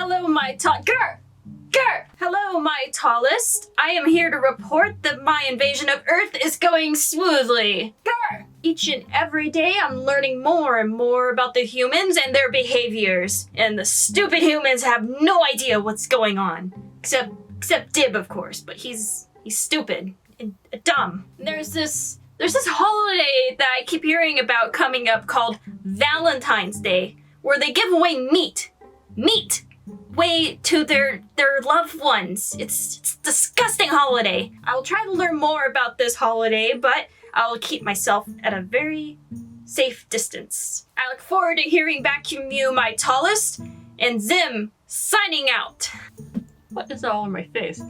Hello, my Hello, my tallest. I am here to report that my invasion of Earth is going smoothly. Grr! Each and every day, I'm learning more and more about the humans and their behaviors. And the stupid humans have no idea what's going on. Except Dib, of course, but he's stupid and dumb. There's this holiday that I keep hearing about coming up called Valentine's Day, where they give away meat way to their loved ones. It's a disgusting holiday. I will try to learn more about this holiday, but I will keep myself at a very safe distance. I look forward to hearing back from you, my tallest, and Zim signing out. What is that all on my face?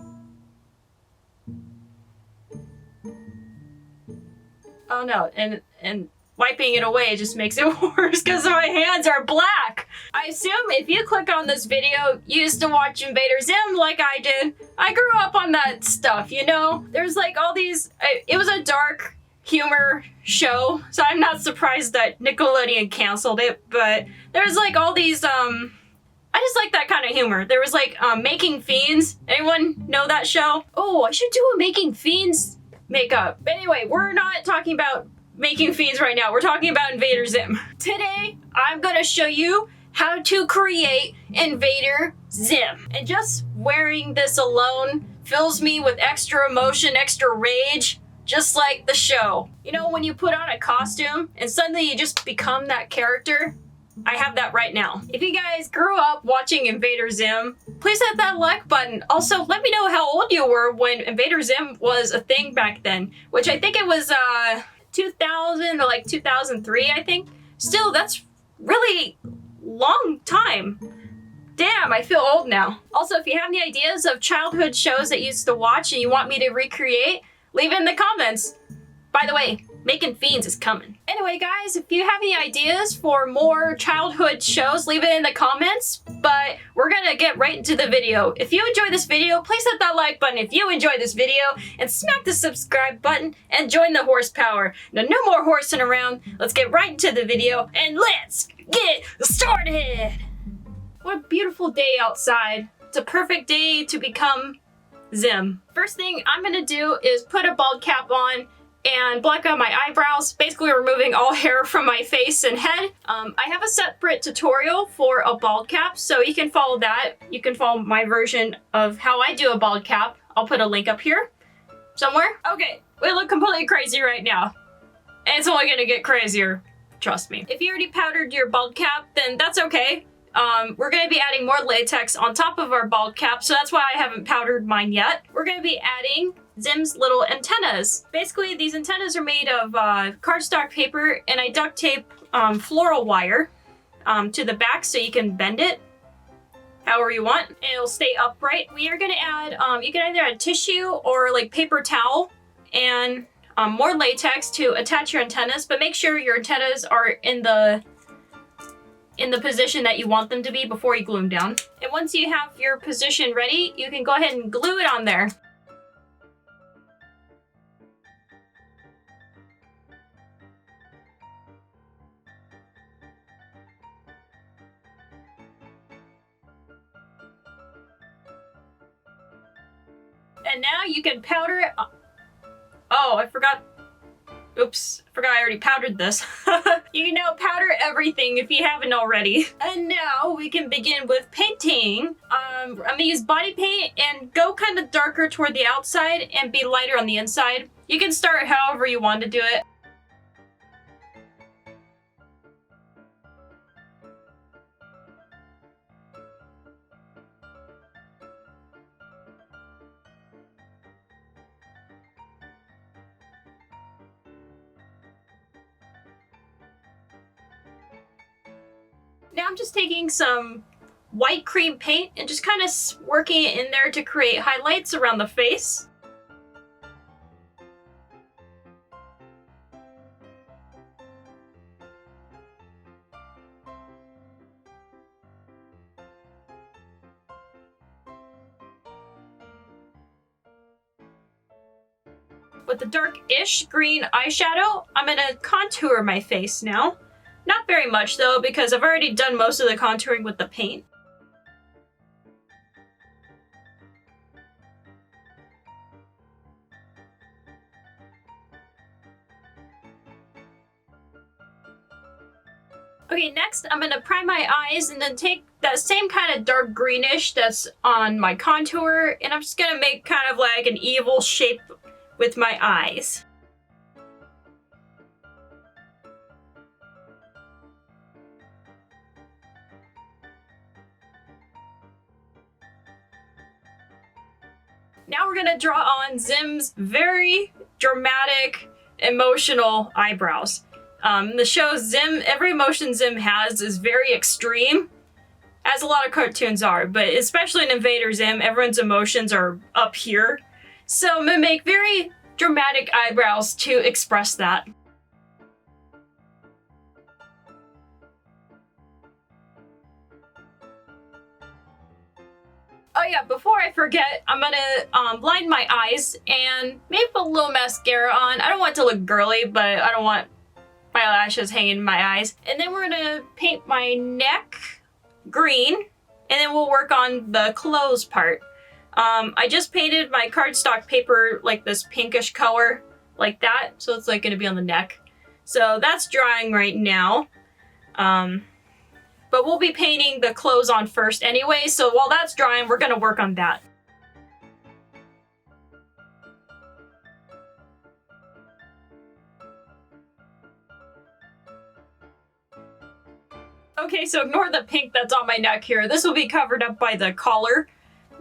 Oh no, and wiping it away just makes it worse because my hands are black. I assume if you click on this video, you used to watch Invader Zim like I did. I grew up on that stuff, you know? There's like all these, it was a dark humor show, so I'm not surprised that Nickelodeon canceled it, but there's like all these, I just like that kind of humor. There was like Making Fiends. Anyone know that show? Oh, I should do a Making Fiends makeup. But anyway, we're not talking about Making Fiends right now. We're talking about Invader Zim. Today, I'm gonna show you how to create Invader Zim. And just wearing this alone fills me with extra emotion, extra rage, just like the show. You know, when you put on a costume and suddenly you just become that character? I have that right now. If you guys grew up watching Invader Zim, please hit that like button. Also, let me know how old you were when Invader Zim was a thing back then, which I think it was 2000 or like 2003, I think. Still, that's really long time. Damn, I feel old now. Also, if you have any ideas of childhood shows that you used to watch and you want me to recreate, leave it in the comments. By the way, Making Fiends is coming. Anyway, guys, if you have any ideas for more childhood shows, leave it in the comments, but we're gonna get right into the video. If you enjoyed this video, please hit that like button if you enjoyed this video, and smack the subscribe button, and join the horsepower. Now, no more horsing around. Let's get right into the video, and let's get started! What a beautiful day outside. It's a perfect day to become Zim. First thing I'm gonna do is put a bald cap on and black out my eyebrows, basically removing all hair from my face and head. I have a separate tutorial for a bald cap, so you can follow that. You can follow my version of how I do a bald cap. I'll put a link up here somewhere. Okay, we look completely crazy right now. And it's only gonna get crazier, trust me. If you already powdered your bald cap, then that's okay. We're gonna be adding more latex on top of our bald cap, so that's why I haven't powdered mine yet. We're gonna be adding Zim's little antennas. Basically, these antennas are made of cardstock paper, and I duct tape floral wire to the back so you can bend it however you want, and it'll stay upright. We are gonna add, you can either add tissue or like paper towel and more latex to attach your antennas, but make sure your antennas are in the position that you want them to be before you glue them down. And once you have your position ready, you can go ahead and glue it on there. And now you can powder it. Oh, I forgot. Oops, I forgot I already powdered this. You can now powder everything if you haven't already. And now we can begin with painting. I'm gonna use body paint and go kind of darker toward the outside and be lighter on the inside. You can start however you want to do it. Now I'm just taking some white cream paint and just kind of working it in there to create highlights around the face. With the dark-ish green eyeshadow, I'm gonna contour my face now. Not very much though, because I've already done most of the contouring with the paint. Okay, next I'm gonna prime my eyes and then take that same kind of dark greenish that's on my contour, and I'm just gonna make kind of like an evil shape with my eyes. Now we're gonna draw on Zim's very dramatic, emotional eyebrows. The show Zim, every emotion Zim has is very extreme, as a lot of cartoons are, but especially in Invader Zim, everyone's emotions are up here. So I'm gonna make very dramatic eyebrows to express that. Oh yeah, before I forget, I'm gonna line my eyes and maybe put a little mascara on. I don't want it to look girly, but I don't want my lashes hanging in my eyes. And then we're gonna paint my neck green, and then we'll work on the clothes part. I just painted my cardstock paper like this pinkish color, like that, so it's like gonna be on the neck. So that's drying right now. But we'll be painting the clothes on first anyway, so while that's drying, we're gonna work on that. Okay, so ignore the pink that's on my neck here. This will be covered up by the collar.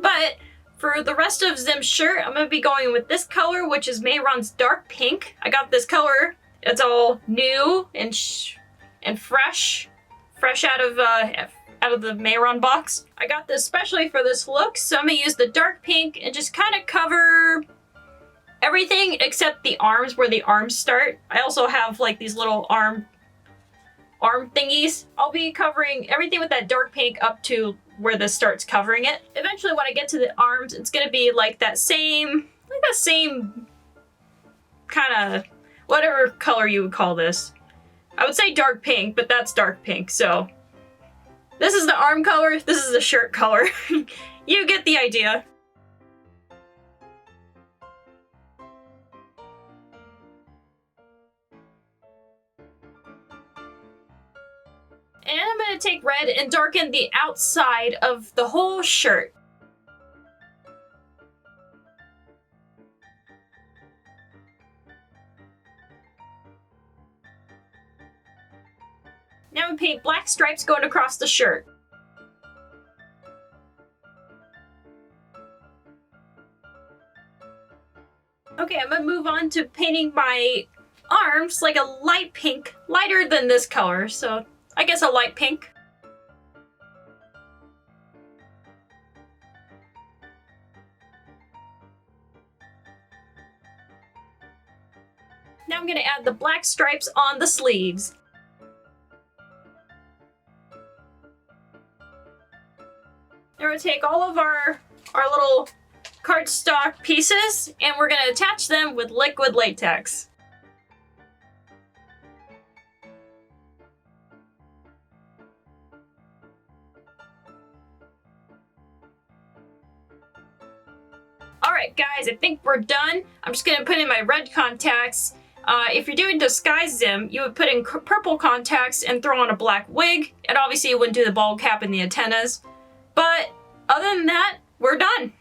But for the rest of Zim's shirt, I'm going to be going with this color, which is Mehron's dark pink. I got this color. It's all new and fresh out of the Mehron box. I got this especially for this look, so I'm going to use the dark pink and just kind of cover everything except the arms, where the arms start. I also have like these little arm thingies. I'll be covering everything with that dark pink up to where this starts covering it. Eventually when I get to the arms, it's gonna be like that same kind of, whatever color you would call this. I would say dark pink, but that's dark pink, so. This is the arm color, this is the shirt color. You get the idea. And I'm going to take red and darken the outside of the whole shirt. Now we paint black stripes going across the shirt. Okay, I'm going to move on to painting my arms like a light pink, lighter than this color, so I guess a light pink. Now I'm going to add the black stripes on the sleeves. Now we're going to take all of our little cardstock pieces and we're going to attach them with liquid latex. Alright guys, I think we're done. I'm just going to put in my red contacts. If you're doing Disguise Zim, you would put in purple contacts and throw on a black wig. And obviously you wouldn't do the bald cap and the antennas. But other than that, we're done.